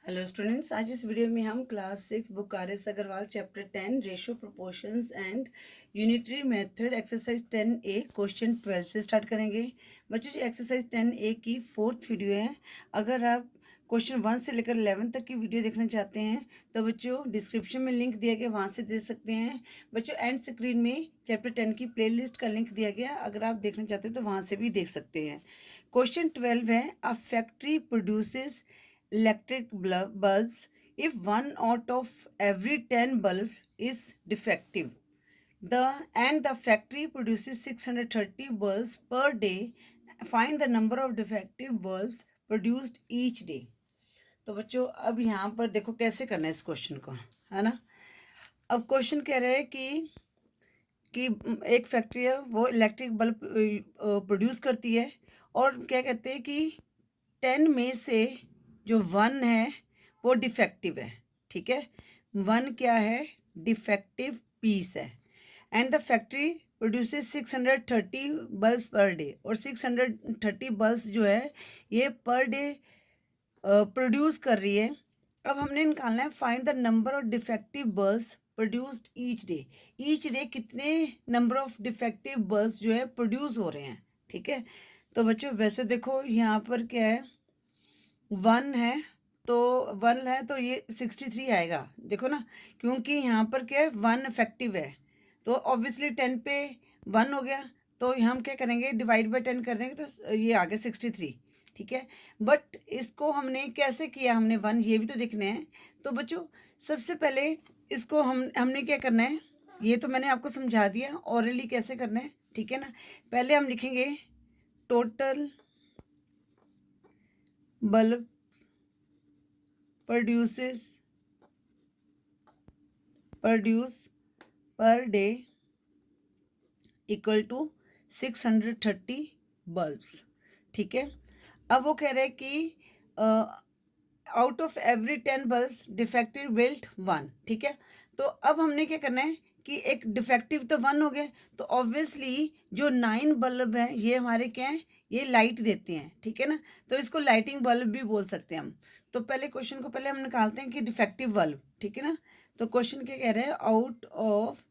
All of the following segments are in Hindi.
हेलो स्टूडेंट्स, आज इस वीडियो में हम class 6 book R S. Agarwal chapter 10 ratio proportions and unitary method exercise 10A question 12 से स्टार्ट करेंगे। बच्चों, जो एक्सरसाइज 10A की 4th वीडियो है, अगर आप क्वेश्चन 1 से लेकर 11 तक की वीडियो देखना चाहते हैं तो बच्चों डिस्क्रिप्शन में लिंक दिया गया, वहाँ से देख सकते हैं। बच्चों, एंड स्क्रीन में चैप्टर 10 की प्लेलिस्ट का लिंक दिया गया, अगर आप देखना चाहते हैं तो वहाँ से भी देख सकते हैं। क्वेश्चन 12 है, a factory produces electric bulbs if 1 out of every 10 bulbs is defective. The factory produces 630 bulbs per day. Find the number of defective bulbs produced each day. तो बच्चों, अब यहाँ पर देखो कैसे करना है इस क्वेश्चन को, है ना। अब क्वेश्चन कह रहे हैं कि एक फैक्ट्री है, वो इलेक्ट्रिक बल्ब प्रोड्यूस करती है, और क्या कहते हैं कि 10 में से जो 1 है वो डिफेक्टिव है। ठीक है, 1 क्या है? डिफेक्टिव पीस है। And the factory produces 630 bulbs per day, और 630 बल्ब्स जो है ये पर डे प्रोड्यूस कर रही है। अब हमने निकालना है find the number of defective bulbs produced each day. Each day कितने नंबर ऑफ डिफेक्टिव बल्ब्स जो है प्रोड्यूस हो रहे हैं। ठीक है, तो बच्चों वैसे देखो यहाँ पर क्या है, 1 है, तो 1 है तो ये 63 आएगा। देखो ना, क्योंकि यहाँ पर क्या है, 1 इफेक्टिव है, तो ऑब्वियसली 10 पे 1 हो गया, तो हम क्या करेंगे, डिवाइड बाय 10 कर देंगे तो ये आ गया 63। ठीक है, बट इसको हमने कैसे किया, हमने 1 ये भी तो देखने हैं। तो बच्चों सबसे पहले इसको हमने क्या करना है, ये तो मैंने आपको समझा दिया ऑरली कैसे करना है। ठीक है ना, पहले हम लिखेंगे total bulb produce per day equal to 630 bulbs. ठीक है, अब वो कह रहे हैं कि out of every 10 bulbs defective built 1। ठीक है, तो अब हमने क्या करना है कि एक डिफेक्टिव तो 1 हो गया, तो ऑब्वियसली जो 9 बल्ब हैं ये हमारे क्या हैं, ये लाइट देते हैं। ठीक है ना, तो इसको लाइटिंग बल्ब भी बोल सकते हैं हम। तो पहले क्वेश्चन को पहले हम निकालते हैं कि डिफेक्टिव बल्ब। ठीक है ना, तो क्वेश्चन क्या कह रहे हैं, आउट ऑफ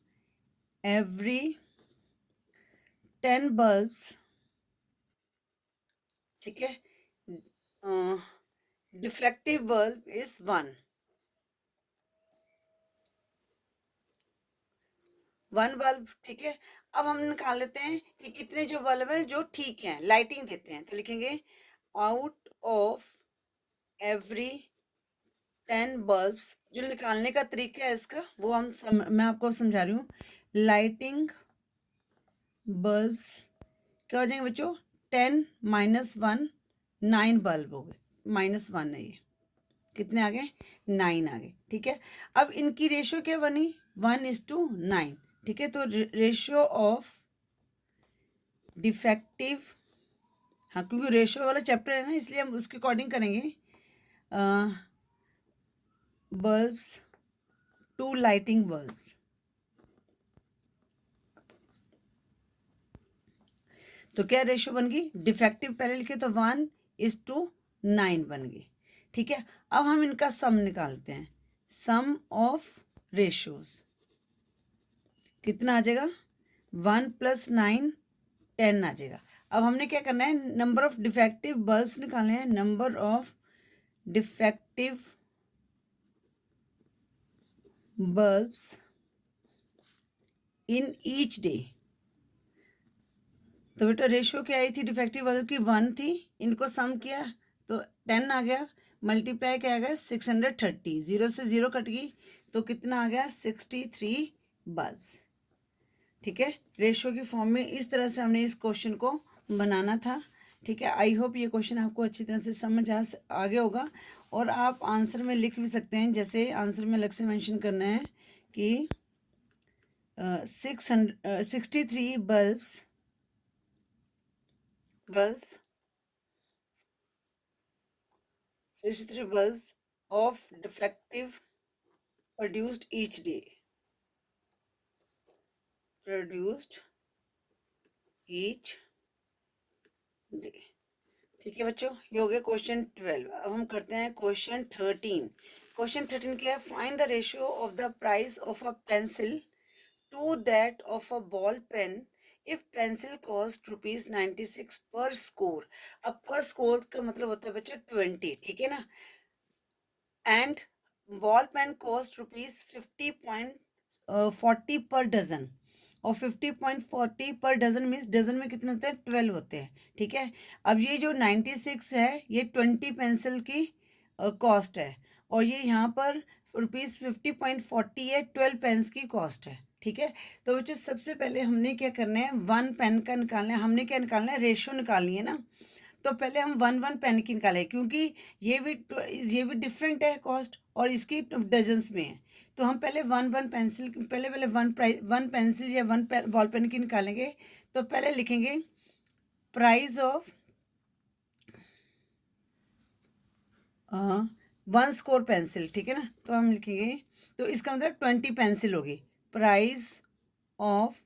एवरी 10 बल्ब्स, ठीक है, डिफेक्टिव बल्ब इज 1 बल्ब। ठीक है, अब हम निकाल लेते हैं कि कितने जो बल्ब है जो ठीक हैं, लाइटिंग देते हैं। तो लिखेंगे आउट ऑफ एवरी 10 बल्ब्स। जो निकालने का तरीका है इसका वो मैं आपको समझा रही हूँ। लाइटिंग बल्ब्स क्या हो जाएंगे बच्चों, 10 माइनस 1, 9 बल्ब हो गए, -1 है ये, कितने आ गए, 9 आ गए। ठीक है, अब इनकी रेशियो क्या बनी, 1:9। ठीक है, तो रेशियो ऑफ डिफेक्टिव, हाँ क्योंकि रेशियो वाला चैप्टर है ना, इसलिए हम उसके अकॉर्डिंग करेंगे। बल्ब्स टू लाइटिंग बल्ब्स, तो क्या रेशियो बन गई, डिफेक्टिव पहले लिखे तो 1:9 बन गई। ठीक है, अब हम इनका सम निकालते हैं, सम ऑफ रेशियोज कितना आ जाएगा, 1 + 9 10 आ जाएगा। अब हमने क्या करना है, नंबर ऑफ डिफेक्टिव बल्ब्स निकालने हैं, number of defective bulbs in each day. तो बेटा रेशियो क्या आई थी डिफेक्टिव बल्ब की, 1 थी, इनको सम किया तो 10 आ गया, मल्टीप्लाई क्या आ गया 630, 0 से 0 कट गई तो कितना आ गया 63 बल्ब्स। ठीक है, रेशियो की फॉर्म में इस तरह से हमने इस क्वेश्चन को बनाना था। ठीक है, आई होप ये क्वेश्चन आपको अच्छी तरह से समझ आ गया होगा, और आप आंसर में लिख भी सकते हैं। जैसे आंसर में अलग से मेंशन करना है कि 63 bulbs 63 bulbs of defective produced each day, produced each day। ठीक है बच्चों, ये हो गया क्वेश्चन 12। अब हम करते हैं क्वेश्चन 13। क्वेश्चन 13 क्या है? Find the ratio of the price of a pencil to that of a ball pen if pencil cost ₹96 per score. अब पर स्कोर का मतलब होता है बच्चों 20, ठीक है ना, एंड बॉल पेन कॉस्ट ₹50.40 पर डजन, और 50.40 पर डजन मीन्स डजन में कितने होते हैं? 12 होते हैं, ठीक है। अब ये जो 96 है ये 20 पेंसिल की कॉस्ट है, और ये यहाँ पर ₹50.40 है, 12 पेन्स की कॉस्ट है, ठीक है। तो बच्चों सबसे पहले हमने क्या करना है? वन पेन का निकालना है। हमने क्या निकालना है? रेशियो निकालनी है ना। तो पहले हम वन पेन की निकालें, क्योंकि ये भी डिफरेंट है कॉस्ट, और इसकी डजन्स में है। तो हम पहले वन पेंसिल, पहले वन पेंसिल या वन बॉल पेन की निकालेंगे। तो पहले लिखेंगे price of one score pencil, ठीक है ना। तो हम लिखेंगे, तो इसका मतलब 20 पेंसिल होगी। प्राइस ऑफ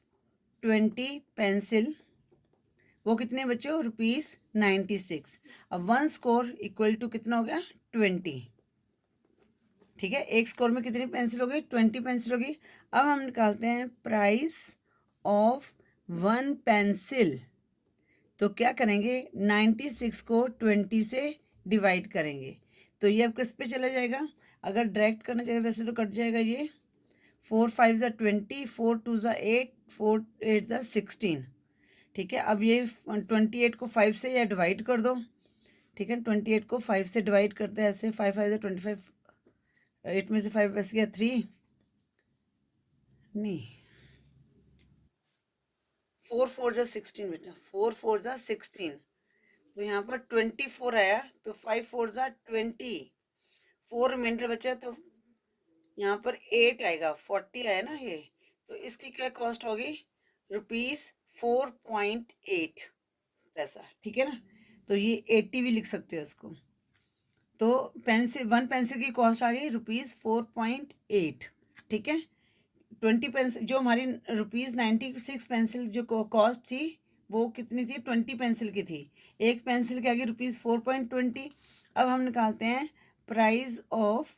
20 पेंसिल, वो कितने बच्चों? ₹96। अब वन स्कोर इक्वल टू कितना हो गया? 20, ठीक है। एक स्कोर में कितनी पेंसिल होगी? 20 पेंसिल होगी। अब हम निकालते हैं प्राइस ऑफ वन पेंसिल। तो क्या करेंगे? 96 को 20 से डिवाइड करेंगे, तो ये अब किस पे चला जाएगा? अगर डायरेक्ट करना चाहिए वैसे तो कट जाएगा ये। 4 5 ज़ा 20, 4 2 ज़ा 8, 4 8 ज़ा 16, ठीक है। अब ये 28 को 5 से या डिवाइड कर दो, ठीक है। 28 को 5 से डिवाइड करते हैं ऐसे, 5 5 ज़ा 25, 8 में से 5 बच गया 3, नहीं 4 4 ज़ा 16 बेटा, 4 4 ज़ा 16। तो यहाँ पर 24 आया, तो 5 4 ज़ा 20, 4 रिमाइंडर बचा, तो यहाँ पर 8 आएगा, 40 आया ना ये। तो इसकी क्या कॉस्ट होगी? ₹4.8 पैसा, ठीक है ना। तो ये 80 भी लिख सकते हो इसको। तो पेंसिल, वन पेंसिल की कॉस्ट आ गई ₹4.8, ठीक है। 20 पेंसिल, जो हमारी ₹96 पेंसिल जो कॉस्ट थी वो कितनी थी? 20 पेंसिल की थी। एक पेंसिल के आगे ₹4.20। अब हम निकालते हैं प्राइस ऑफ,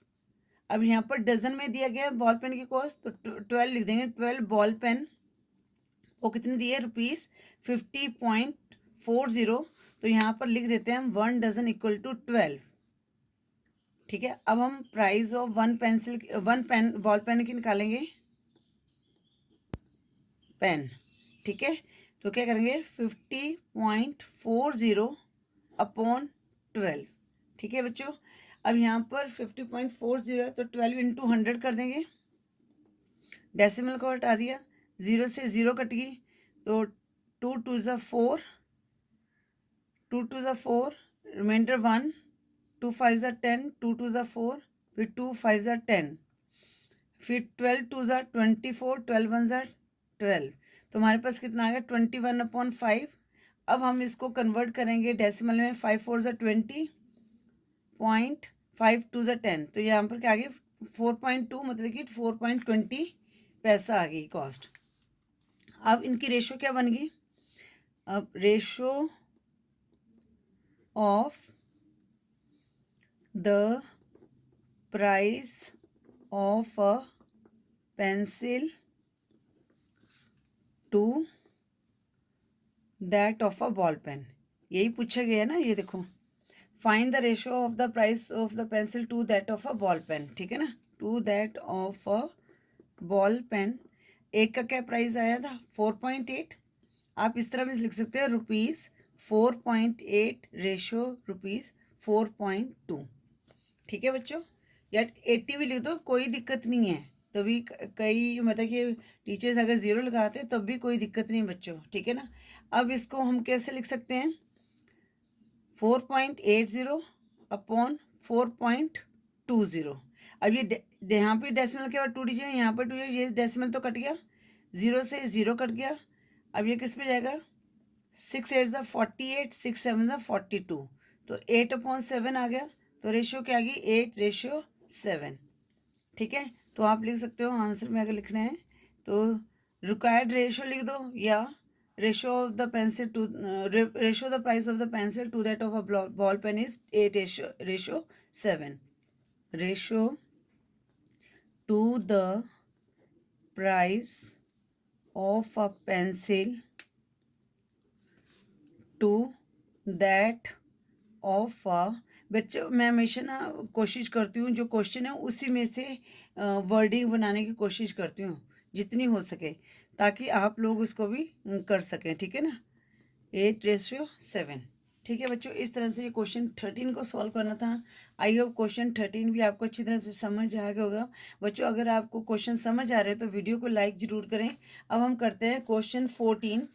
अब यहाँ पर डजन में दिया गया बॉल पेन की कॉस्ट, तो 12 लिख देंगे। 12 बॉल पेन वो कितने दिए? ₹50.40। तो यहाँ पर लिख देते हैं हम 1 डजन इक्वल टू 12, ठीक है। अब हम price of one pencil, one pen ball pen की निकालेंगे, पेन, ठीक है। तो क्या करेंगे? 50.40 अपॉन 12, ठीक है बच्चों। अब यहाँ पर 50.40 है, तो 12 इंटू 100 कर देंगे। डेसिमल को हटा दिया, 0 से 0 कट गई, तो 2 2 ज़ा 4, 2 2 ज़ा 4, रिमाइंडर 1, 2 5 ज़ा 10, 2 2 ज़ा 4, फिर 2 5 ज़ा 10, फिर 12 2 ज़ा 24, 12 1 ज़ा 12। तो हमारे पास कितना आ गया? 21/5। अब हम इसको कन्वर्ट करेंगे डेसिमल में, 5 4 ज़ा 20, 0.5 2 ज़ा 10। तो यहाँ पर क्या आ गई? 4.2, मतलब कि 4.20 पैसा आ गई कॉस्ट। अब इनकी रेशो क्या बन गई? अब ratio of the price of a pencil to that of a ball pen, यही पूछा गया है ना। ये देखो, find the ratio of the price of the pencil to that of a ball pen, ठीक है ना। To that of a ball pen, एक का क्या प्राइस आया था? 4.8। आप इस तरह भी लिख सकते हैं ₹4.8 रेशो ₹4.2, ठीक है बच्चों। या 80 भी लिख दो, कोई दिक्कत नहीं है। तभी कई मतलब कि टीचर्स अगर 0 लगाते तब भी कोई दिक्कत नहीं बच्चों, ठीक है ना। अब इसको हम कैसे लिख सकते हैं? 4.80 अपॉन 4.20। अब ये यहाँ पे डेसिमल के बाद 2 डिजिट, यहाँ पर 2, ये डेसिमल तो कट गया, 0 से 0 कट गया। अब ये किस पे जाएगा? 6 8 ज़ा 48, 6 7 ज़ा 42, तो 8/7 आ गया। तो रेशियो क्या आ गई? 8:7, ठीक है। तो आप लिख सकते हो आंसर में, अगर लिखना है तो रिक्वायर्ड रेशियो लिख दो या ratio of the pencil to ratio the price of the pencil to that of a ball pen is 8 ratio 7. Ratio to the price of a pencil to that of बच्चों, मैं हमेशा ना कोशिश करती हूँ जो क्वेश्चन है उसी में से वर्डिंग बनाने की कोशिश करती हूँ जितनी हो सके, ताकि आप लोग उसको भी कर सकें, ठीक है ना। 8:7, ठीक है बच्चों। इस तरह से ये क्वेश्चन 13 को सॉल्व करना था। आई होप क्वेश्चन 13 भी आपको अच्छी तरह से समझ आ गया होगा बच्चों। अगर आपको क्वेश्चन समझ आ रहे हैं तो वीडियो को लाइक ज़रूर करें। अब हम करते हैं क्वेश्चन 14।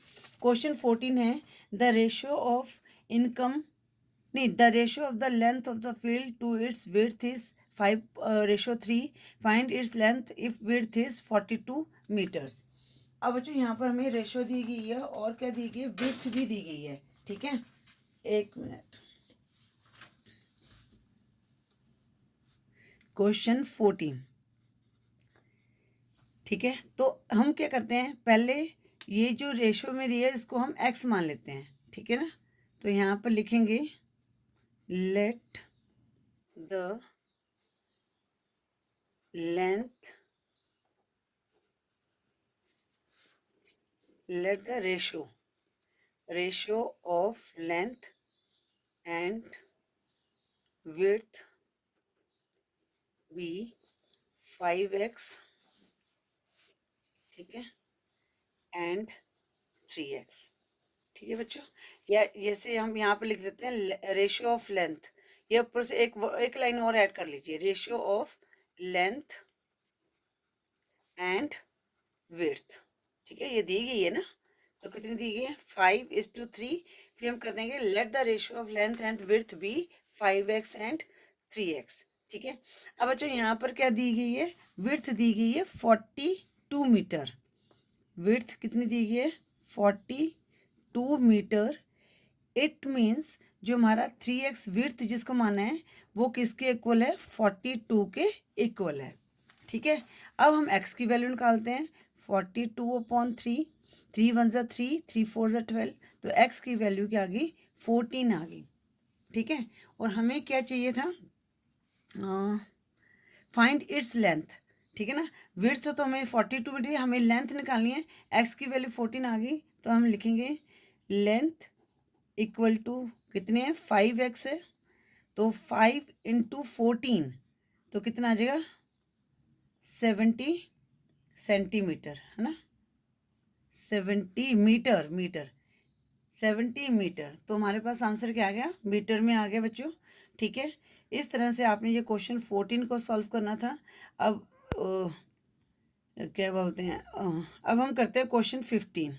क्वेश्चन 14 है द रेशियो ऑफ इनकम नहीं, the ratio of the length of the field to its width is 5:3. Find its length if width is 42 meters. अब बच्चों यहाँ पर हमें रेशो दी गई है और क्या दी गई है, विड्थ भी दी गई है, ठीक है। एक मिनट। क्वेश्चन 14, ठीक है। तो हम क्या करते हैं, पहले ये जो रेशो में दिया है इसको हम x मान लेते हैं, ठीक है ना। तो यहाँ पर लिखेंगे let the length, let the ratio of length and width be 5x, ठीक है, and 3x, ठीक है बच्चों। या जैसे हम यहाँ पे लिख देते हैं रेशियो ऑफ लेंथ, ये ऊपर से एक लाइन और ऐड कर लीजिए, ratio of length and width, ठीक है। ये दी गई है ना, तो कितनी दी गई है, 5:3। फिर हम कर देंगे let the ratio of length and width be 5x and 3x, ठीक है। अब बच्चों यहाँ पर क्या दी गई है, विड्थ दी गई है 42 मीटर। विड्थ कितनी दी गई है, 42 मीटर। इट मीन्स जो हमारा 3x विड्थ जिसको माना है वो किसके इक्वल है, 42 के इक्वल है, ठीक है। अब हम x की वैल्यू निकालते हैं, 42/3, 3 1 3, 3 4 12, तो x की वैल्यू क्या आ गई, 14 आ गई, ठीक है। और हमें क्या चाहिए था, फाइंड इट्स लेंथ, ठीक है ना। विड्थ तो हमें 42 मिली, हमें लेंथ निकालनी है, x की वैल्यू 14 आ गई, तो हम लिखेंगे लेंथ इक्वल टू कितने हैं, 5x है, तो 5 × 14 तो कितना आ जाएगा, 70 सेंटीमीटर, है ना, 70 मीटर 70 मीटर। तो हमारे पास आंसर क्या आ गया, मीटर में आ गया बच्चों, ठीक है। इस तरह से आपने ये क्वेश्चन 14 को सॉल्व करना था। अब क्या बोलते हैं, अब हम करते हैं क्वेश्चन 15,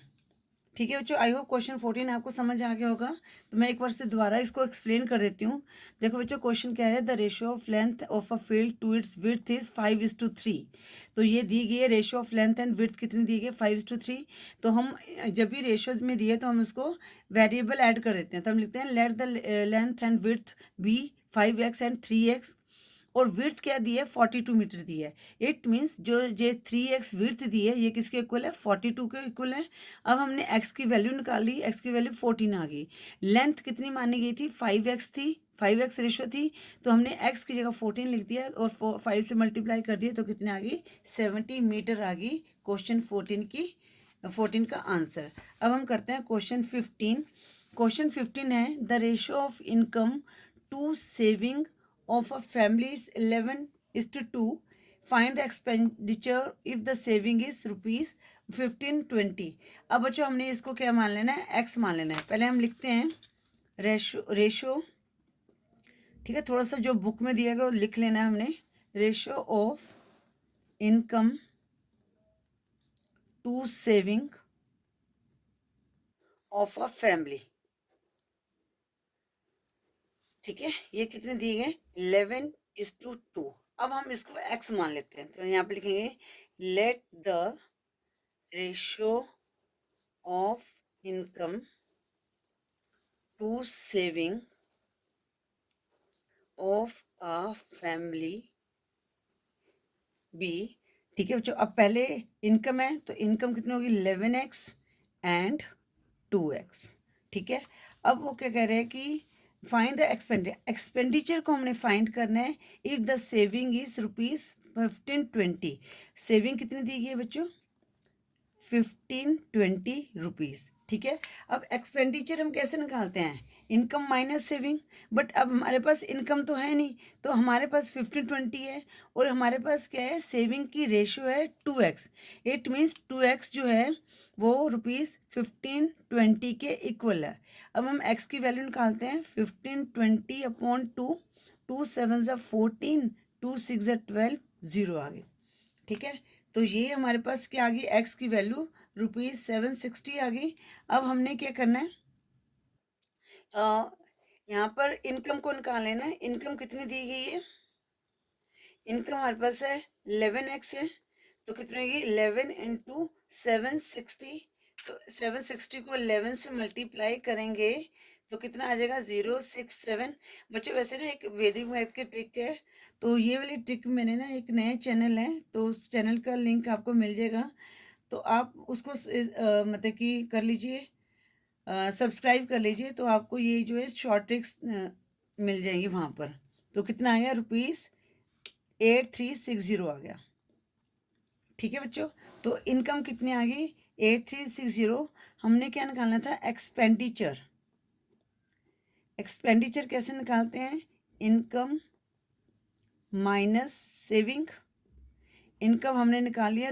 ठीक है बच्चों। आई होप क्वेश्चन 14 आपको समझ आ गया होगा। तो मैं एक बार से दोबारा इसको एक्सप्लेन कर देती हूँ। देखो बच्चों, क्वेश्चन क्या है, the ratio of length of a field to its width is 5:3। तो ये दी गई है ratio of length and width कितनी दी गई है, 5:3। तो हम जब भी रेशियो में दिए तो हम इसको वेरिएबल ऐड कर देते हैं, तो हम लिखते हैं let the length and width be 5x and 3x। और विड्थ क्या दी है, 42 मीटर दी है। इट मीन्स जो ये 3x विड्थ दी है ये किसके इक्वल है, 42 के इक्वल है। अब हमने x की वैल्यू निकाली, x की वैल्यू 14 आ गई। लेंथ कितनी मानी गई थी, 5x थी, 5x रेशो थी, तो हमने x की जगह 14 लिख दिया और 5 से मल्टीप्लाई कर दिया, तो कितने आ गई, 70 मीटर आ गई क्वेश्चन 14 का आंसर। अब हम करते हैं क्वेश्चन 15। क्वेश्चन 15 है the ratio of income to saving of a family is 11:2. Find the expenditure if the saving is rupees 1520. अब बच्चों हमने इसको क्या मान लेना है, x मान लेना है। पहले हम लिखते हैं रेशो, ठीक है। थोड़ा सा जो बुक में दिया गया वो लिख लेना है हमने, ratio of income to saving of a family, ठीक है। ये कितने दिए गए, 11:2। अब हम इसको x मान लेते हैं, तो यहाँ पे लिखेंगे let the ratio of income to saving of a family be, ठीक है बच्चों। अब पहले इनकम है तो इनकम कितनी होगी, 11x एंड 2x। ठीक है, अब वो क्या कह रहे हैं कि फाइंड द एक्सपेंडिचर को हमने फाइंड करना है if the saving is ₹1520। Saving कितनी दी गई है बच्चों? 1520 रुपीज़। ठीक है, अब एक्सपेंडिचर हम कैसे निकालते हैं? Income minus saving. बट अब हमारे पास इनकम तो है नहीं, तो हमारे पास 1520 है और हमारे पास क्या है? सेविंग की रेशियो है 2x। इट मीन्स 2x जो है वो ₹1520 के इक्वल है। अब हम x की वैल्यू निकालते हैं। 1520/2, 2 7 ज़ा 14, 2 6 ज़ा 12, 0 आ गए। ठीक है, तो ये हमारे पास क्या आ गई? एक्स की वैल्यू ₹760 आ गई। अब हमने क्या करना है? यहाँ पर इनकम को निकाल लेना है। इनकम कितनी दी गई है? इनकम हमारे पास है 11x है, तो कितनी होगी? 11 इंटू 760। तो 760 को 11 से मल्टीप्लाई करेंगे तो कितना आ जाएगा? 067। बच्चों वैसे ना एक वैदिक मैथ की ट्रिक है, तो ये वाली ट्रिक मैंने ना एक नए चैनल है, तो उस चैनल का लिंक आपको मिल जाएगा, तो आप उसको मतलब कि कर लीजिए, सब्सक्राइब कर लीजिए, तो आपको ये जो है शॉर्ट ट्रिक्स मिल जाएंगी वहाँ पर। तो कितना आ गया? ₹8360 आ गया। ठीक है बच्चों, तो इनकम कितनी आ गई? 8360। हमने क्या निकालना था? एक्सपेंडिचर। एक्सपेंडिचर कैसे निकालते हैं? Income minus saving. इनकम हमने निकाल लिया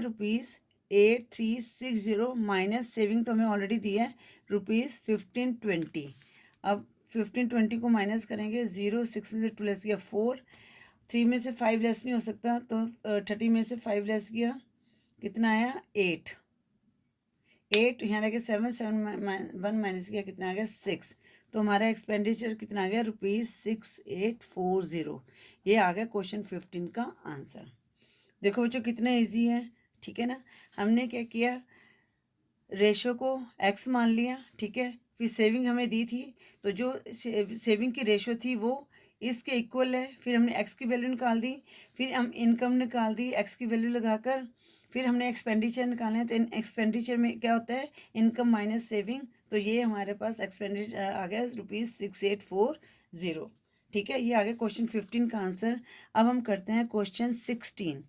₹8360 माइनस सेविंग तो हमें ऑलरेडी दिया है ₹1520। अब 1520 को माइनस करेंगे। 0 6 में से 2 लेस किया 4, 3 में से 5 लेस नहीं हो सकता, तो 30 में से 5 लेस किया, कितना आया? 8। यहाँ रह गया 7, 1 माइनस किया, कितना आ गया? 6। तो हमारा एक्सपेंडिचर कितना आ गया? ₹6840। ये आ गया क्वेश्चन 15 का आंसर। देखो बच्चों कितना इजी है। ठीक है ना, हमने क्या किया? रेशो को x मान लिया। ठीक है, फिर सेविंग हमें दी थी, तो जो सेविंग की रेशो थी वो इसके इक्वल है। फिर हमने x की वैल्यू निकाल दी, फिर हम इनकम निकाल दी x की वैल्यू लगाकर, फिर हमने एक्सपेंडिचर निकालना है, तो एक्सपेंडिचर में क्या होता है? Income minus saving. तो ये हमारे पास एक्सपेंडिचर आ गया ₹6840। ठीक है, ये आ गया क्वेश्चन 15 का आंसर। अब हम करते हैं क्वेश्चन 16।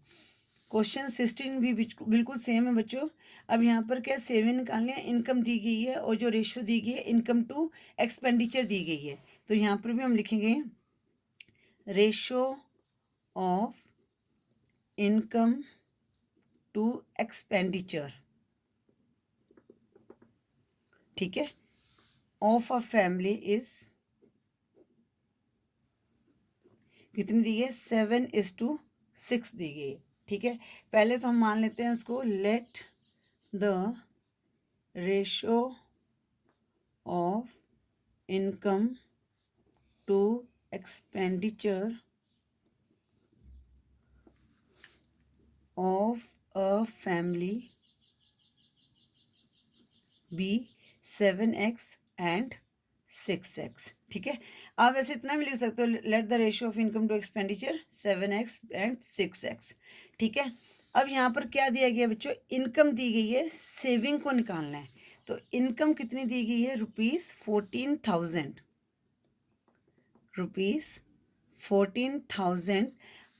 क्वेश्चन 16 भी बिल्कुल सेम है बच्चों। अब यहाँ पर क्या सेविंग निकालने हैं? इनकम दी गई है और जो रेशियो दी गई है इनकम टू एक्सपेंडिचर दी गई है, तो यहाँ पर भी हम लिखेंगे ratio of income to expenditure. ठीक है, ऑफ अ फैमिली इज कितनी दी है? 7:6 दी गई है। ठीक है, पहले तो हम मान लेते हैं उसको, let the ratio of income to expenditure of a family be 7x and 6x। ठीक है, आप वैसे इतना भी लिख सकते हो, let the ratio of income to expenditure 7x and 6x। ठीक है, अब यहाँ पर क्या दिया गया बच्चों? इनकम दी गई है, सेविंग को निकालना है। तो इनकम कितनी दी गई है? ₹14,000। ₹14,000।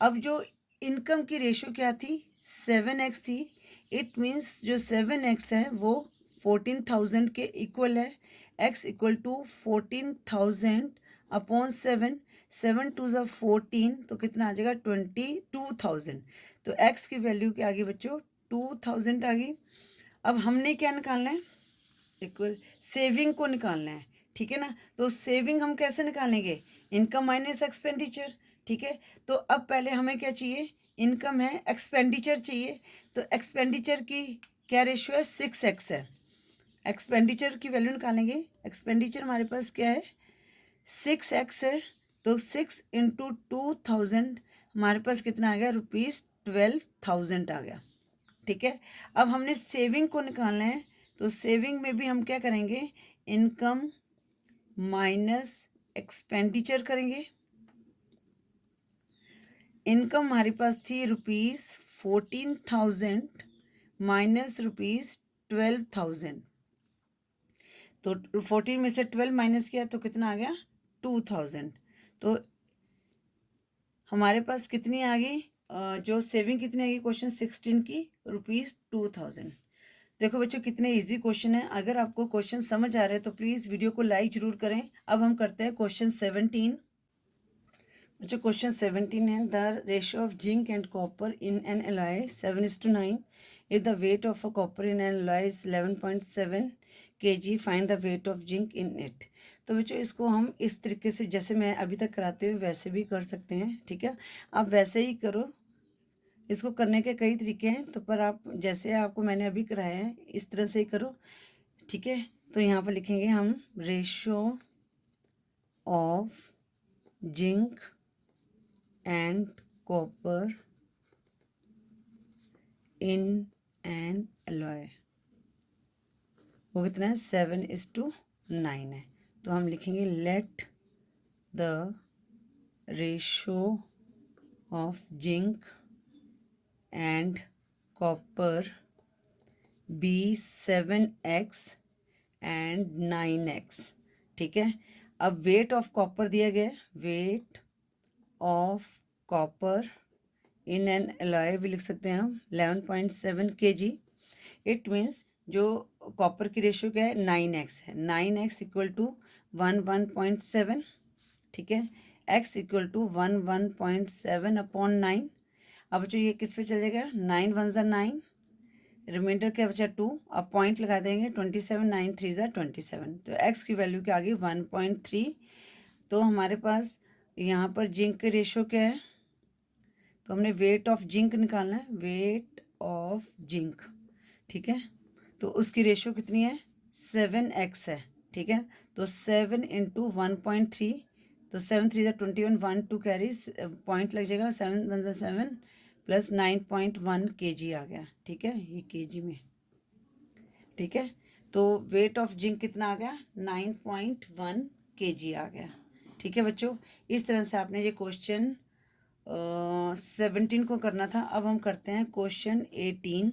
अब जो इनकम की रेशियो क्या थी? 7x थी। इट मीन्स जो 7x है वो 14,000 के इक्वल है। x इक्वल टू 14,000 अपॉन 7, 7 2 ज़ा 14, तो कितना आ जाएगा? 22,000। तो x की वैल्यू क्या आ गई बच्चों? 2000 आ गई। अब हमने क्या निकालना है? इक्वल सेविंग को निकालना है। ठीक है ना, तो सेविंग हम कैसे निकालेंगे? Income minus expenditure. ठीक है, तो अब पहले हमें क्या चाहिए? इनकम है, एक्सपेंडिचर चाहिए, तो एक्सपेंडिचर की क्या रेशियो है? 6x है। एक्सपेंडिचर की वैल्यू निकालेंगे। एक्सपेंडिचर हमारे पास क्या है? 6x है, तो 6 इंटू 2000 हमारे पास कितना आ गया? ₹12,000 आ गया। ठीक है, अब हमने सेविंग को निकालना है, तो सेविंग में भी हम क्या करेंगे? इनकम माइनस एक्सपेंडिचर करेंगे। इनकम हमारे पास थी ₹14,000 माइनस ₹12,000, तो 14 में से 12 माइनस किया तो कितना आ गया 2000। तो हमारे पास कितनी आ गई जो सेविंग कितनी आ गई क्वेश्चन 16 की ₹2000। देखो बच्चों कितने इजी क्वेश्चन है। अगर आपको क्वेश्चन समझ आ रहे हैं तो प्लीज़ वीडियो को लाइक जरूर करें। अब हम करते हैं क्वेश्चन 17। बच्चों क्वेश्चन 17 है the ratio of zinc and copper in an alloy 7:9 is the weight of a copper in an alloy is 11.7 kg, find the weight of zinc in it. तो बच्चों इसको हम इस तरीके से जैसे मैं अभी तक कराते हुए वैसे भी कर सकते हैं, ठीक है। आप वैसे ही करो, इसको करने के कई तरीके हैं, तो पर आप जैसे आपको मैंने अभी कराया है इस तरह से ही करो, ठीक है। तो यहाँ पर लिखेंगे हम ratio of zinc and copper in an alloy, वो कितना है 7:9 है। तो हम लिखेंगे let the ratio of zinc and copper be 7x and 9x, ठीक है। अब वेट ऑफ कॉपर दिया गया है, weight of copper in an alloy भी लिख सकते हैं हम 11.7 kg। इट मीन्स जो कॉपर की रेशियो क्या है 9x है, 9x इक्वल टू 1.7, ठीक है। x equal to 1.7 upon 9। अब जो ये किस पे चल जाएगा 9 1 ज़ा 9, रिमाइंडर क्या बचा 2, अब पॉइंट लगा देंगे 27, 9 3 ज़ा 27, तो x की वैल्यू क्या आ गई 1.3। तो हमारे पास यहाँ पर जिंक की रेशियो क्या है, तो हमने वेट ऑफ जिंक निकालना है, वेट ऑफ जिंक, ठीक है। तो उसकी रेशियो कितनी है 7x है, ठीक है। तो 7 इंटू 1.3, तो 7 3 21, 1 2 कैरी पॉइंट लग जाएगा, 7 1 7 प्लस 9.1 kg आ गया, ठीक है, ये kg में, ठीक है। तो वेट ऑफ जिंक कितना आ गया 9.1 kg आ गया, ठीक है बच्चों। इस तरह से आपने ये क्वेश्चन 17 को करना था। अब हम करते हैं क्वेश्चन 18।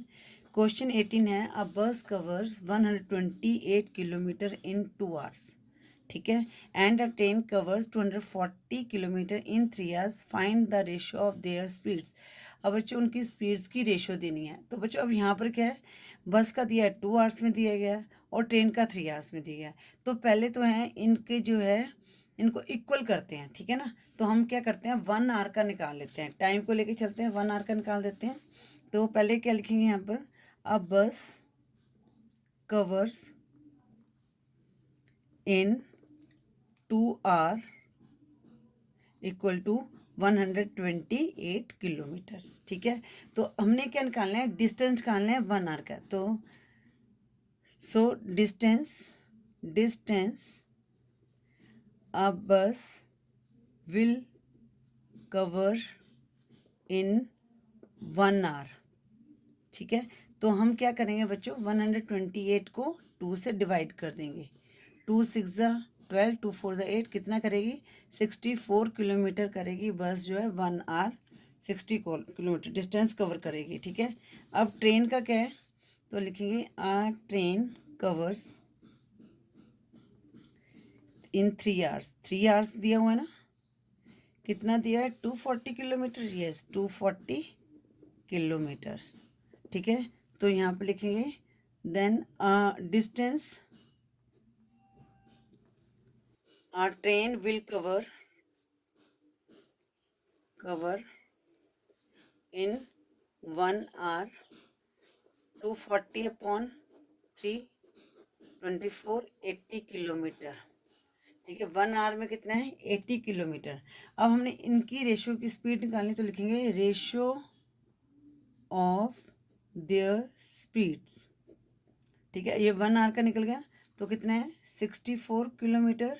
क्वेश्चन 18 है अ बस कवर्स 128 किलोमीटर इन 2 आवर्स, ठीक है, and a train covers 240 kilometre in 3 hours, find the ratio of their speeds. अब बच्चों उनकी स्पीड्स की रेशियो देनी है। तो बच्चों अब यहाँ पर क्या है, बस का दिया है 2 आवर्स में दिया गया है और ट्रेन का 3 आवर्स में दिया गया है। तो पहले तो है इनके जो है इनको इक्वल करते हैं, ठीक है ना। तो हम क्या करते हैं 1 आवर का निकाल लेते हैं, टाइम को लेके चलते हैं, 1 आवर का निकाल देते हैं। तो पहले क्या लिखेंगे यहाँ पर a bus covers in 2 hour equal to 128 kilometres, ठीक है। तो हमने क्या निकालना है डिस्टेंस निकालना है 1 आवर का। तो सो डिस्टेंस अ बस विल कवर इन 1 आवर, ठीक है। तो हम क्या करेंगे बच्चों 128 को 2 से डिवाइड कर देंगे, 2 6 ज़ा 12, 2 4 ज़ा 8, कितना करेगी 64 किलोमीटर करेगी बस जो है 1 आवर 60 किलोमीटर डिस्टेंस कवर करेगी, ठीक है। अब ट्रेन का क्या है, तो लिखेंगे आ ट्रेन कवर्स इन 3 आवर्स, 3 आवर्स दिया हुआ है ना, कितना दिया है 240 किलोमीटर, यस 240 किलोमीटर्स, ठीक है। तो यहाँ पे लिखेंगे then distance train will cover in 1 hour 240 upon 3 24 80 kilometre, ठीक है। 1 आवर में कितना है 80 किलोमीटर। अब हमने इनकी रेशियो की स्पीड निकालनी, तो लिखेंगे रेशियो ऑफ देयर स्पीड्स, ठीक है। ये 1 आवर का निकल गया, तो कितना है 64 किलोमीटर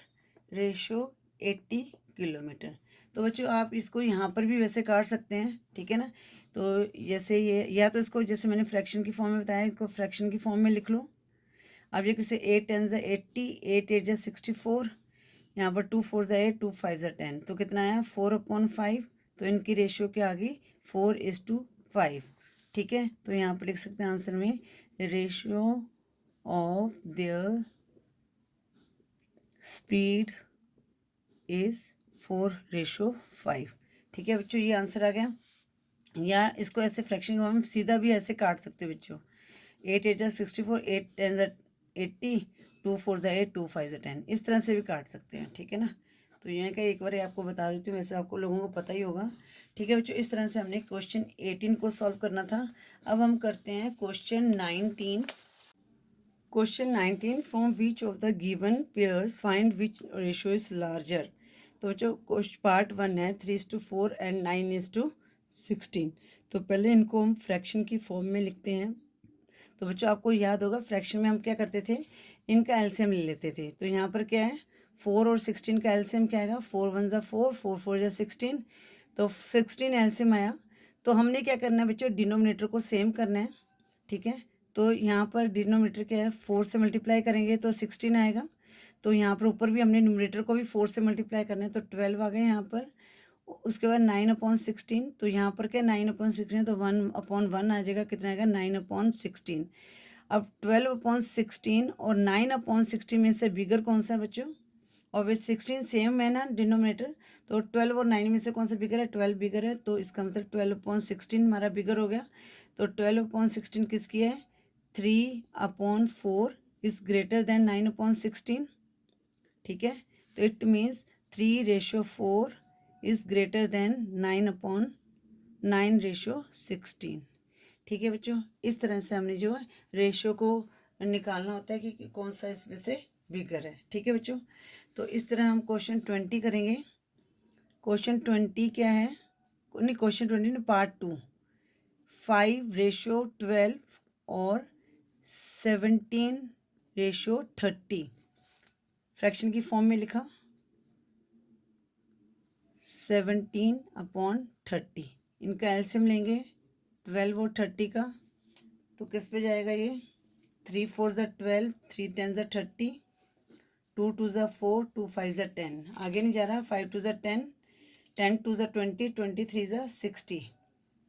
रेशियो 80 किलोमीटर। तो बच्चों आप इसको यहाँ पर भी वैसे काट सकते हैं, ठीक है ना। तो जैसे ये या तो इसको जैसे मैंने फ्रैक्शन की फॉर्म में बताया, इसको फ्रैक्शन की फॉर्म में लिख लो। अब ये किसे 8 10 ज़ा 80, 8 8 ज़ा 64, यहाँ पर 2 4 ज़ा 8, 2 5 ज़ा 10, तो कितना आया 4/5। तो इनकी रेशियो क्या आ गई 4:5, ठीक है। तो यहाँ पर लिख सकते हैं आंसर में ratio of their speed is 4:5। ठीक है बच्चों, ये आंसर आ गया। या इसको ऐसे फ्रैक्शन हम सीधा भी ऐसे काट सकते हो बच्चों। 8 8 64, 8 10 80, 2 4 8, 2 5 10, इस तरह से भी काट सकते हैं। ठीक है ना, तो यहाँ का एक बार आपको बता देती हूँ, वैसे आपको लोगों को पता ही होगा। ठीक है बच्चों, इस तरह से हमने क्वेश्चन 18 को सॉल्व करना था। अब हम करते हैं question 19। Question 19, from which of the given pairs find which ratio is larger. तो बच्चों पार्ट 1 है 3:4 एंड 9:16। तो पहले इनको हम फ्रैक्शन की फॉर्म में लिखते हैं। तो बच्चों आपको याद होगा फ्रैक्शन में हम क्या करते थे, इनका एलसीएम ले लेते थे। तो यहाँ पर क्या है, 4 और 16 का एलसीएम क्या आएगा, 4 1 ज़ा 4, 4 4 ज़ा 16। तो 16 एलसीएम आया। तो हमने क्या करना है बच्चों, डिनोमिनेटर को सेम करना है। ठीक है, तो यहाँ पर डिनोमिनेटर क्या है, 4 से मल्टीप्लाई करेंगे तो 16 आएगा। तो यहाँ पर ऊपर भी हमने न्यूमरेटर को भी 4 से मल्टीप्लाई करना है, तो 12 आ गए यहाँ पर। उसके बाद 9/16, तो यहाँ पर क्या 9/16, तो 1/1 आ जाएगा, कितना आएगा 9/16। अब 12/16 और 9/16 में से बिगर कौन सा है बच्चों, और वे 16 सेम है ना डिनोमिनेटर, तो 12 और 9 में से कौन सा बिगर है, 12 बिगर है। तो इसका मतलब 12/16 हमारा बिगर हो गया। तो 12/16 किसकी है, 3/4 इज ग्रेटर देन 9/16। ठीक है, तो it means 3:4 is greater than 9/9:16। ठीक है बच्चों, इस तरह से हमने जो है रेशियो को निकालना होता है कि कौन सा इसमें से बिगर है। ठीक है बच्चों, तो इस तरह हम क्वेश्चन 20 करेंगे। क्वेश्चन 20 क्या है, नहीं क्वेश्चन 20 ने पार्ट 2, 5:12 और 17:30 फ्रैक्शन की फॉर्म में लिखा। 17/30, इनका एलसीएम लेंगे 12 और 30 का, तो किस पे जाएगा ये, 3 4 ज़ा 12, 3 10 ज़ा 30, 2 2 ज़ा 4, 2 5 ज़ा 10, आगे नहीं जा रहा, 5 2 ज़ा 10, 10 2 ज़ा 20, 23 ज़ा 60।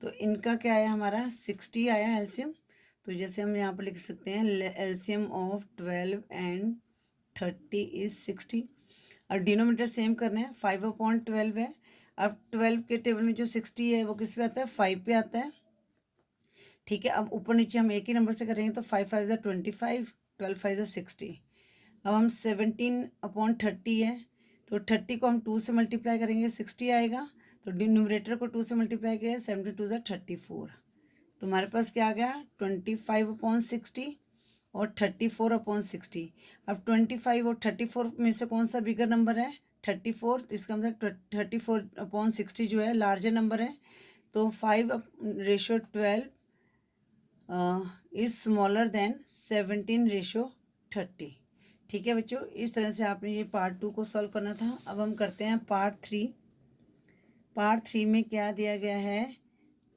तो इनका क्या आया, हमारा 60 आया एलसीएम। तो जैसे हम यहाँ पर लिख सकते हैं एलसीएम ऑफ 12 एंड 30 इज 60। और डिनोमीटर सेम करना है, 5/12 है। अब 12 के टेबल में जो 60 है वो किस पे आता है, 5 पे आता है। ठीक है, अब ऊपर नीचे हम एक ही नंबर से करेंगे, तो 5 5 ज़ा 25, 12 5 ज़ा 60। अब हम 17/30 है, तो 30 को हम 2 से मल्टीप्लाई करेंगे, 60 आएगा। तो न्यूमरेटर को 2 से मल्टीप्लाई किया, 72 ज़ा 34। तो हमारे पास क्या आ गया, 25/60 और 34/60। अब 25 और 34 में से कौन सा बिगर नंबर है, 34। तो इसका मतलब 34/60 जो है लार्जर नंबर है। तो 5:12 इज स्मॉलर देन 17:30। ठीक है बच्चों, इस तरह से आपने ये पार्ट 2 को सॉल्व करना था। अब हम करते हैं पार्ट 3। पार्ट 3 में क्या दिया गया है,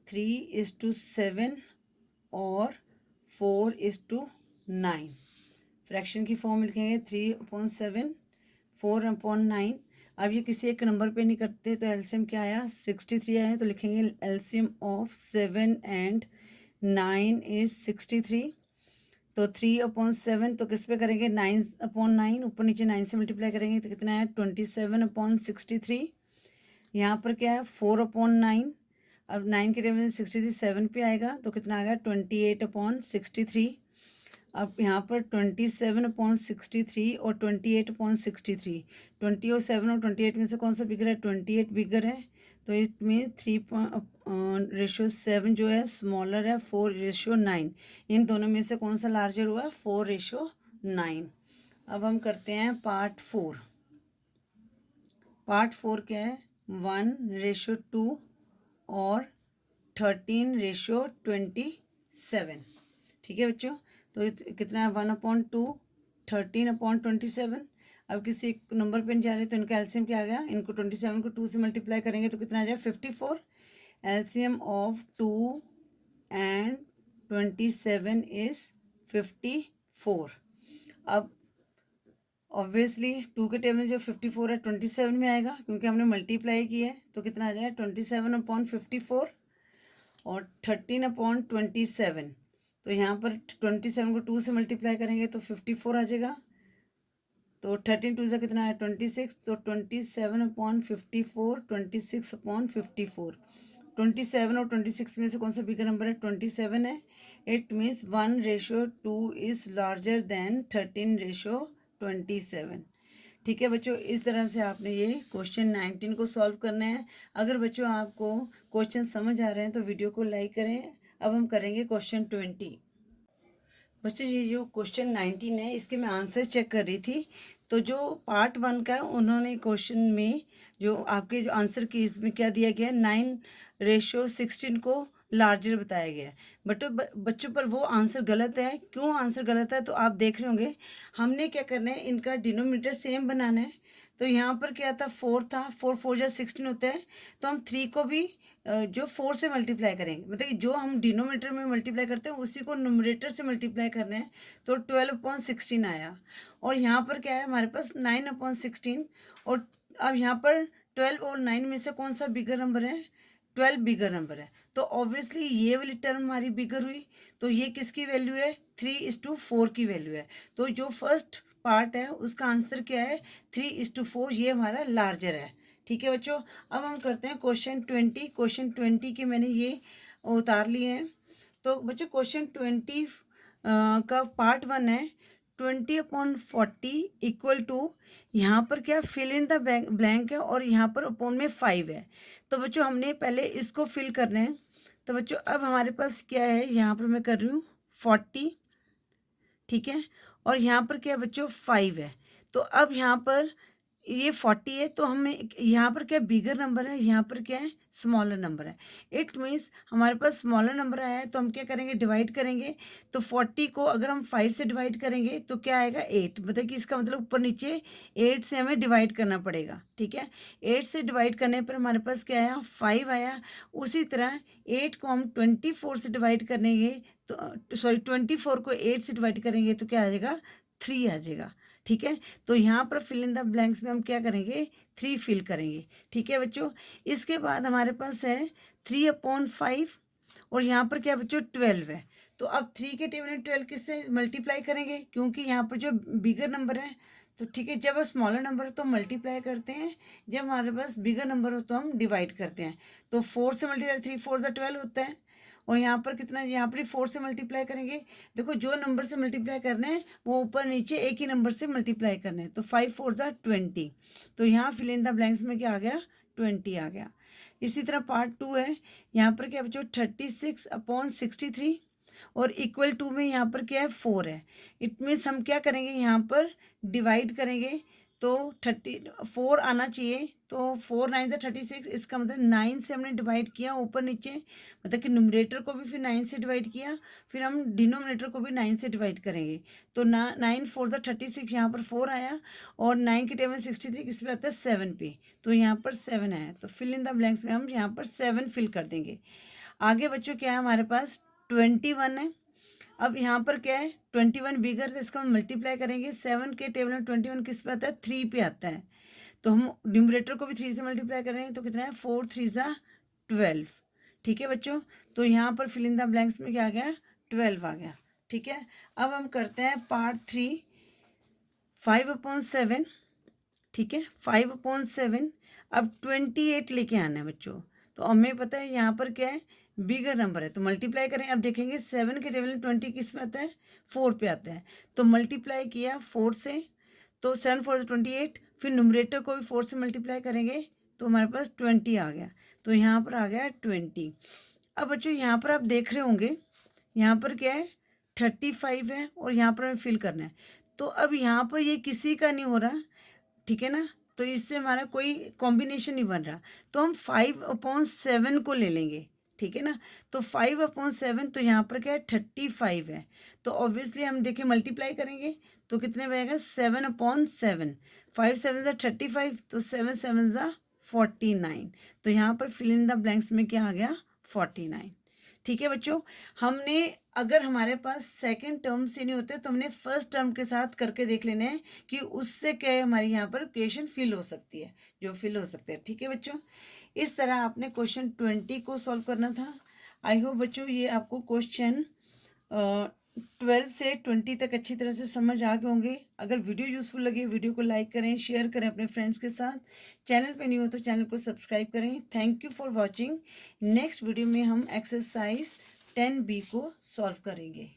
3:7 और 4:9 फ्रैक्शन की फॉर्म लिखेंगे, 3/7, 4/9। अब ये किसी एक नंबर पे नहीं करते, तो एलसीएम क्या आया, 63 आया। तो लिखेंगे एलसीएम ऑफ 7 एंड 9 इज 63। तो 3/7, तो किस पे करेंगे, 9/9, ऊपर नीचे 9 से मल्टीप्लाई करेंगे तो कितना है, 27/63। यहाँ पर क्या है, 4/9। अब 9 के टेबल में 63 7 पे आएगा, तो कितना आ गया, 28/63। अब यहाँ पर 27/63 और 28/63, 20 और 7 और 28 में से कौन सा बिगर है, 28 बिगर है। तो इसमें 3:7 जो है स्मॉलर है 4:9। इन दोनों में से कौन सा लार्जर हुआ है, 4:9। अब हम करते हैं पार्ट 4। पार्ट 4 क्या है, 1:2 और 13:27। ठीक है बच्चों, तो कितना है, 1/2, 13/27। अब किसी एक नंबर पे नहीं जा रहे, तो इनका एलसीएम क्या आ गया, इनको 27 को 2 से मल्टीप्लाई करेंगे तो कितना आ जाएगा, 54। LCM of 2 and 27 is 54। अब ऑब्वियसली 2 के टेबल में जो 54 है 27 में आएगा, क्योंकि हमने मल्टीप्लाई किया है। तो कितना आ जाएगा, 27/54 और 13/27। तो यहाँ पर 27 को 2 से मल्टीप्लाई करेंगे तो 54 आ जाएगा। तो 13 टू ज़ा कितना है 26, तो 27/54, 26/54। 27 और 26 में से कौन सा बिगर नंबर है? 27 है। It means 1:2 is larger than 13:27। ठीक है बच्चों, इस तरह से आपने ये क्वेश्चन 19 को सॉल्व करना है। अगर बच्चों आपको क्वेश्चन समझ आ रहे हैं तो वीडियो को लाइक करें। अब हम करेंगे क्वेश्चन 20। बच्चों ये जो क्वेश्चन 19 है इसके मैं आंसर चेक कर रही थी, तो जो पार्ट 1 का उन्होंने क्वेश्चन में जो आपके जो आंसर की इसमें क्या दिया गया है 9:16 को लार्जर बताया गया है। बट बच्चों पर वो आंसर गलत है। क्यों आंसर गलत है तो आप देख रहे होंगे। हमने क्या करना है, इनका डिनोमिनेटर सेम बनाना है। तो यहाँ पर क्या था 4 था, 4 4 जा 16 होता है। तो हम 3 को भी जो 4 से मल्टीप्लाई करेंगे, मतलब कि जो हम डिनोमिनेटर में मल्टीप्लाई करते हैं उसी को न्यूमरेटर से मल्टीप्लाई करना है। तो 12/16 आया। और यहाँ पर क्या है हमारे पास 9/16। और अब यहाँ पर 12 और 9 में से कौन सा बिगर नंबर है? 12 बिगर नंबर है। तो ऑब्वियसली ये वाली टर्म हमारी बिगर हुई। तो ये किसकी वैल्यू है? 3:4 की वैल्यू है। तो जो फर्स्ट पार्ट है उसका आंसर क्या है? 3:4, ये हमारा लार्जर है। ठीक है बच्चों, अब हम करते हैं क्वेश्चन 20। क्वेश्चन 20 के मैंने ये उतार लिए हैं। तो बच्चों क्वेश्चन 20 का पार्ट 1 है 20/40 इक्वल टू, यहाँ पर क्या फिल इन द ब्लैंक है और यहाँ पर अपॉन में 5 है। तो बच्चों हमने पहले इसको फिल करना है। तो बच्चों अब हमारे पास क्या है, यहाँ पर मैं कर रही हूँ 40, ठीक है। और यहाँ पर क्या है बच्चों 5 है। तो अब यहाँ पर ये 40 है, तो हमें यहाँ पर क्या बिगर नंबर है, यहाँ पर क्या है स्मॉलर नंबर है। इट मीन्स हमारे पास स्मॉलर नंबर आया है तो हम क्या करेंगे, डिवाइड करेंगे। तो 40 को अगर हम 5 से डिवाइड करेंगे तो क्या आएगा 8, मतलब कि इसका मतलब ऊपर नीचे 8 से हमें डिवाइड करना पड़ेगा। ठीक है, 8 से डिवाइड करने पर हमारे पास क्या आया 5 आया। उसी तरह 8 को हम 24 से डिवाइड करेंगे, तो सॉरी 24 को 8 से डिवाइड करेंगे तो क्या आ जाएगा 3 आ जाएगा। ठीक है, तो यहाँ पर फिल इन द ब्लैंक्स में हम क्या करेंगे 3 फिल करेंगे। ठीक है बच्चों, इसके बाद हमारे पास है 3/5 और यहाँ पर क्या बच्चों 12 है। तो अब 3 के टेबल में 12 किससे मल्टीप्लाई करेंगे, क्योंकि यहाँ पर जो बिगर नंबर है, तो ठीक है जब स्मॉलर नंबर हो तो मल्टीप्लाई करते हैं, जब हमारे पास बिगर नंबर हो तो हम डिवाइड करते हैं। तो 4 से मल्टीप्लाई 3 4 ज़ा 12 होता है। और यहाँ पर कितना, यहाँ पर 4 से मल्टीप्लाई करेंगे। देखो जो नंबर से मल्टीप्लाई करना है वो ऊपर नीचे एक ही नंबर से मल्टीप्लाई करना है। तो 5 4 ज़ा 20। तो यहाँ फिल इन द ब्लैंक्स में क्या आ गया 20 आ गया। इसी तरह पार्ट 2 है, यहाँ पर क्या बच्चों 36/63 और इक्वल टू में यहाँ पर क्या है 4 है। इट मीन्स हम क्या करेंगे, यहाँ पर डिवाइड करेंगे। तो 34 आना चाहिए। तो 4 9 36, इसका मतलब 9 से हमने डिवाइड किया ऊपर नीचे, मतलब कि न्यूमरेटर को भी फिर 9 से डिवाइड किया, फिर हम डिनोमिनेटर को भी 9 से डिवाइड करेंगे। तो 9 4 36, यहाँ पर 4 आया। और 9 के टेबल 63 किस पे आता है 7 पे। तो यहाँ पर 7 आया। तो फिल इन द ब्लैंक्स में हम यहाँ पर 7 फिल कर देंगे। आगे बच्चों क्या है हमारे पास 21 है। अब यहाँ पर क्या है 21 बिगर, तो इसका हम मल्टीप्लाई करेंगे। 7 के टेबल में 21 किस पे आता है 3 पे आता है। तो हम न्यूमरेटर को भी 3 से मल्टीप्लाई करेंगे तो कितना है 4 3 ज़ा 12। ठीक है बच्चों, तो यहाँ पर फिल इन द ब्लैंक्स में क्या आ गया 12 आ गया। ठीक है, अब हम करते हैं पार्ट 3 5/7। ठीक है 5/7। अब 28 लेके आना है बच्चों। तो हमें पता है यहाँ पर क्या है बिगर नंबर है तो मल्टीप्लाई करें। अब देखेंगे 7 के टेबल में 20 किस में आता है 4 पे आता है। तो मल्टीप्लाई किया 4 से, तो 7 4 28। फिर न्यूमरेटर को भी 4 से मल्टीप्लाई करेंगे तो हमारे पास 20 आ गया। तो यहाँ पर आ गया 20। अब बच्चों यहाँ पर आप देख रहे होंगे, यहाँ पर क्या है 35 है और यहाँ पर हमें फिल करना है। तो अब यहाँ पर ये किसी का नहीं हो रहा, ठीक है ना, तो इससे हमारा कोई कॉम्बिनेशन नहीं बन रहा। तो हम 5/7 को ले लेंगे। ठीक है ना, तो 5/7, तो यहाँ पर क्या है 35 है। तो ऑब्वियसली हम देखें मल्टीप्लाई करेंगे तो कितने बनेगा 7/7। 5 7 ज़ा 35, तो 7 7 ज़ा 49। तो यहाँ पर फिल इन द ब्लैंक्स में क्या आ गया 49। ठीक है बच्चों, हमने अगर हमारे पास सेकंड टर्म से नहीं होते तो हमने फर्स्ट टर्म के साथ करके देख लेना है कि उससे क्या है हमारी यहाँ पर क्वेश्चन फिल हो सकती है, जो फिल हो सकते हैं। ठीक है बच्चों, इस तरह आपने क्वेश्चन 20 को सॉल्व करना था। आई होप बच्चों ये आपको क्वेश्चन 12 से 20 तक अच्छी तरह से समझ आ गए होंगे। अगर वीडियो यूज़फुल लगे वीडियो को लाइक करें, शेयर करें अपने फ्रेंड्स के साथ। चैनल पे नहीं हो तो चैनल को सब्सक्राइब करें। Thank you for watching. Next video में हम एक्सरसाइज 10B को सॉल्व करेंगे।